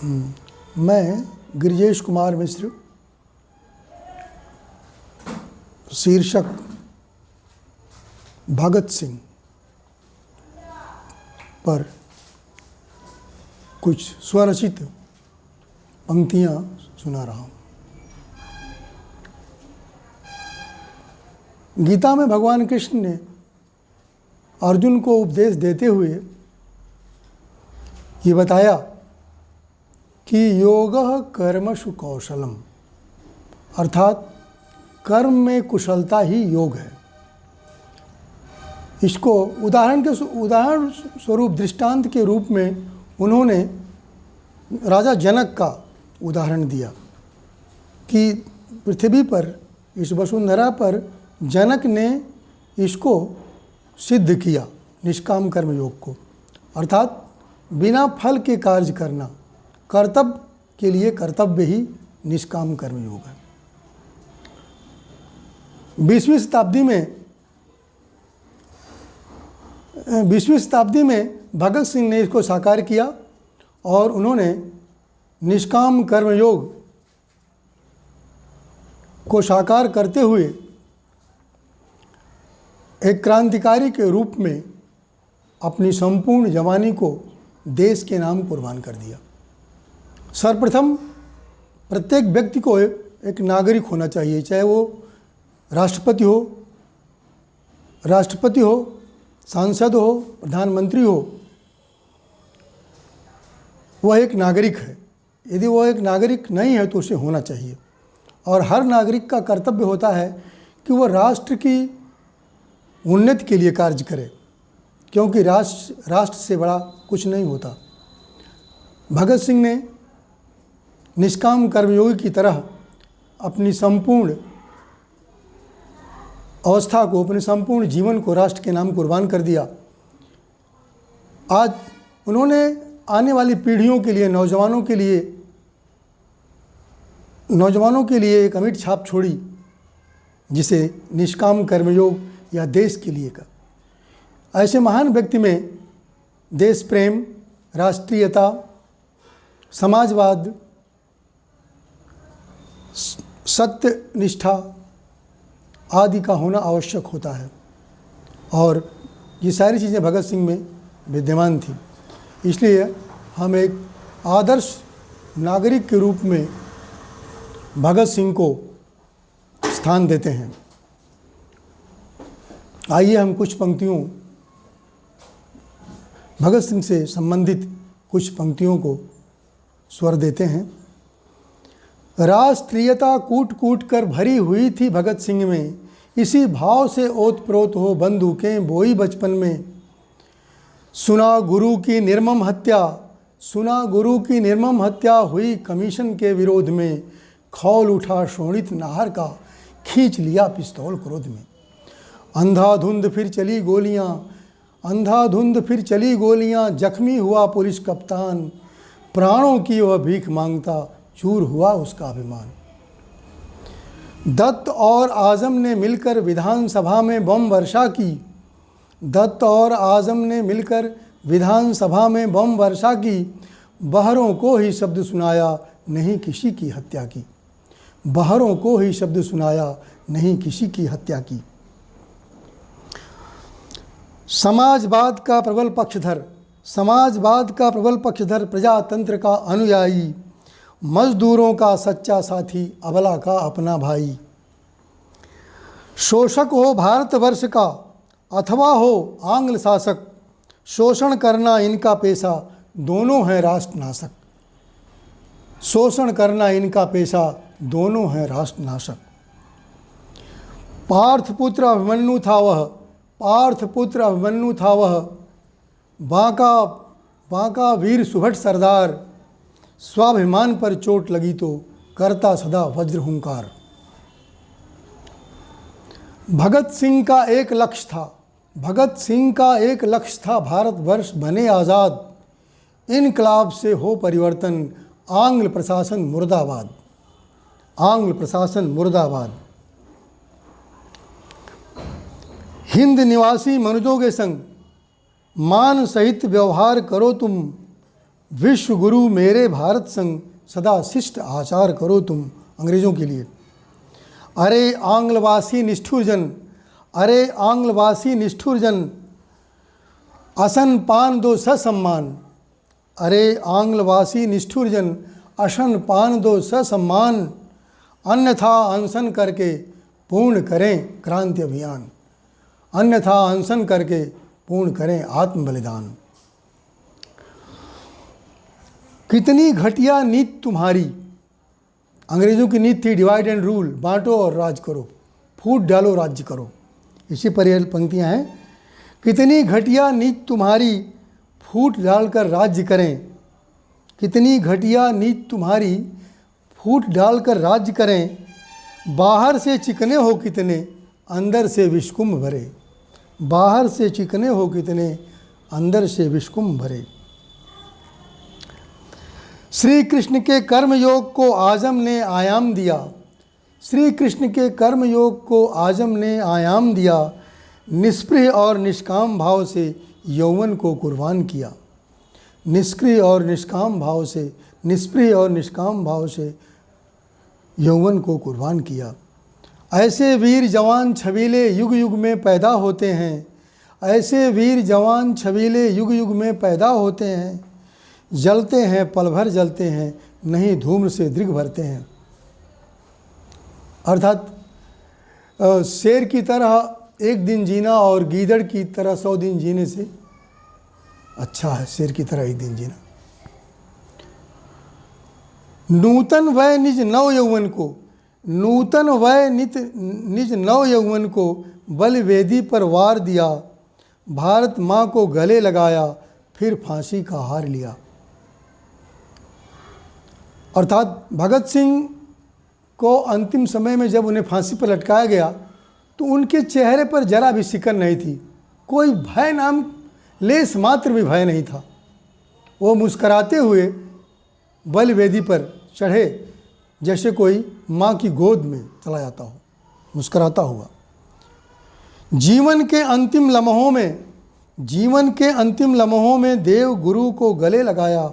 मैं गिरिजेश कुमार मिश्र, शीर्षक भगत सिंह पर कुछ स्वरचित पंक्तियाँ सुना रहा हूँ। गीता में भगवान कृष्ण ने अर्जुन को उपदेश देते हुए ये बताया कि योगः कर्मसु कौशलम, अर्थात कर्म में कुशलता ही योग है। इसको उदाहरण स्वरूप दृष्टांत के रूप में उन्होंने राजा जनक का उदाहरण दिया कि पृथ्वी पर, इस वसुंधरा पर जनक ने इसको सिद्ध किया, निष्काम कर्म योग को, अर्थात बिना फल के कार्य करना, कर्तव्य के लिए कर्तव्य ही निष्काम कर्म योग है। 20वीं शताब्दी में भगत सिंह ने इसको साकार किया और उन्होंने निष्काम कर्म योग को साकार करते हुए एक क्रांतिकारी के रूप में अपनी संपूर्ण जवानी को देश के नाम कुर्बान कर दिया। सर्वप्रथम प्रत्येक व्यक्ति को एक नागरिक होना चाहिए, चाहे वो राष्ट्रपति हो, सांसद हो, प्रधानमंत्री हो, वह एक नागरिक है। यदि वह एक नागरिक नहीं है तो उसे होना चाहिए। और हर नागरिक का कर्तव्य होता है कि वह राष्ट्र की उन्नति के लिए कार्य करे, क्योंकि राष्ट्र से बड़ा कुछ नहीं होता। भगत सिंह ने निष्काम कर्मयोगी की तरह अपनी संपूर्ण अवस्था को, अपने संपूर्ण जीवन को राष्ट्र के नाम कुर्बान कर दिया। आज उन्होंने आने वाली पीढ़ियों के लिए, नौजवानों के लिए एक अमिट छाप छोड़ी, जिसे निष्काम कर्मयोग या देश के लिए का। ऐसे महान व्यक्ति में देश प्रेम, राष्ट्रीयता, समाजवाद, सत्यनिष्ठा आदि का होना आवश्यक होता है, और ये सारी चीज़ें भगत सिंह में विद्यमान थी। इसलिए हम एक आदर्श नागरिक के रूप में भगत सिंह को स्थान देते हैं। आइए हम कुछ पंक्तियों, भगत सिंह से संबंधित कुछ पंक्तियों को स्वर देते हैं। राष्ट्रीयता कूट कूट कर भरी हुई थी भगत सिंह में, इसी भाव से ओत प्रोत हो बंदूकें बोई बचपन में। सुना गुरु की निर्मम हत्या हुई कमीशन के विरोध में, खौल उठा शोणित नाहर का, खींच लिया पिस्तौल क्रोध में। अंधाधुंध फिर चली गोलियां, जख्मी हुआ पुलिस कप्तान, प्राणों की वह भीख मांगता, चूर हुआ उसका अभिमान। दत्त और आजम ने मिलकर विधानसभा में बम वर्षा की, बहरों को ही शब्द सुनाया नहीं किसी की हत्या की। समाजवाद का प्रबल पक्षधर, प्रजातंत्र का अनुयायी, मजदूरों का सच्चा साथी, अबला का अपना भाई। शोषक हो भारतवर्ष का अथवा हो आंग्ल शासक, शोषण करना इनका पेशा, दोनों हैं राष्ट्र नाशक। पार्थपुत्र अभिमन्यु था वह, बांका वीर सुभट सरदार, स्वाभिमान पर चोट लगी तो करता सदा वज्र हुंकार। भगत सिंह का एक लक्ष्य था भारतवर्ष बने आज़ाद, इनकलाब से हो परिवर्तन, आंग्ल प्रशासन मुर्दाबाद। हिंद निवासी मनुजों के संग मान सहित व्यवहार करो तुम, विश्व गुरु मेरे भारत संग सदा शिष्ट आचार करो तुम। अंग्रेज़ों के लिए, अरे आंग्लवासी निष्ठुर जन, अरे आंग्लवासी निष्ठुर जन, असन पान दो ससम्मान। अरे आंग्लवासी निष्ठुर जन, असन पान दो ससम्मान। अन्यथा अनशन करके पूर्ण करें क्रांति अभियान। अन्यथा अनशन करके पूर्ण करें आत्म बलिदान। कितनी घटिया नीति तुम्हारी। अंग्रेज़ों की नीति थी डिवाइड एंड रूल, बांटो और राज करो, फूट डालो राज्य करो। इसी पर यह पंक्तियाँ हैं, कितनी घटिया नीति तुम्हारी, फूट डालकर राज्य करें। कितनी घटिया नीति तुम्हारी, फूट डालकर राज्य करें। बाहर से चिकने हो कितने, अंदर से विषकुंभ भरे। बाहर से चिकने हो कितने, अंदर से विषकुंभ भरे। श्री कृष्ण के कर्म योग को आजम ने आयाम दिया। श्री कृष्ण के कर्म योग को आजम ने आयाम दिया। निष्प्रिय और निष्काम भाव से यौवन को कुर्बान किया। निष्क्रिय और निष्काम भाव से, निष्प्रिय और निष्काम भाव से यौवन को कुर्बान किया। ऐसे वीर जवान छबीले युग युग में पैदा होते हैं। ऐसे वीर जवान छबीले युग युग में पैदा होते हैं। जलते हैं पल भर जलते हैं, नहीं धूम्र से दृग भरते हैं। अर्थात शेर की तरह एक दिन जीना और गीदड़ की तरह 100 दिन जीने से अच्छा है शेर की तरह एक दिन जीना। नूतन वय निज नव यौवन को, नूतन वय निज नव यौवन को बल वेदी पर वार दिया। भारत माँ को गले लगाया, फिर फांसी का हार लिया। अर्थात भगत सिंह को अंतिम समय में जब उन्हें फांसी पर लटकाया गया तो उनके चेहरे पर जरा भी सिकन नहीं थी, कोई भय नाम लेस मात्र भी भय नहीं था। वो मुस्कराते हुए बल वेदी पर चढ़े जैसे कोई माँ की गोद में चला जाता हो, मुस्कराता हुआ। जीवन के अंतिम लम्हों में, जीवन के अंतिम लम्हों में देव गुरु को गले लगाया।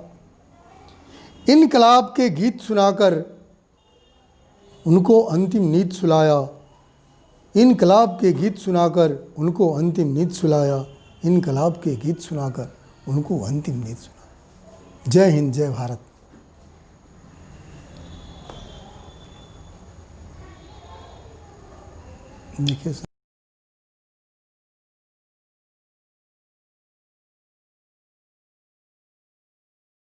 इनकलाब के गीत सुनाकर उनको अंतिम नींद सुलाया। इनकलाब के गीत सुनाकर उनको अंतिम नींद सुलाया। इनकलाब के गीत सुनाकर उनको अंतिम नींद सुलाया। जय हिंद, जय भारत। देखिए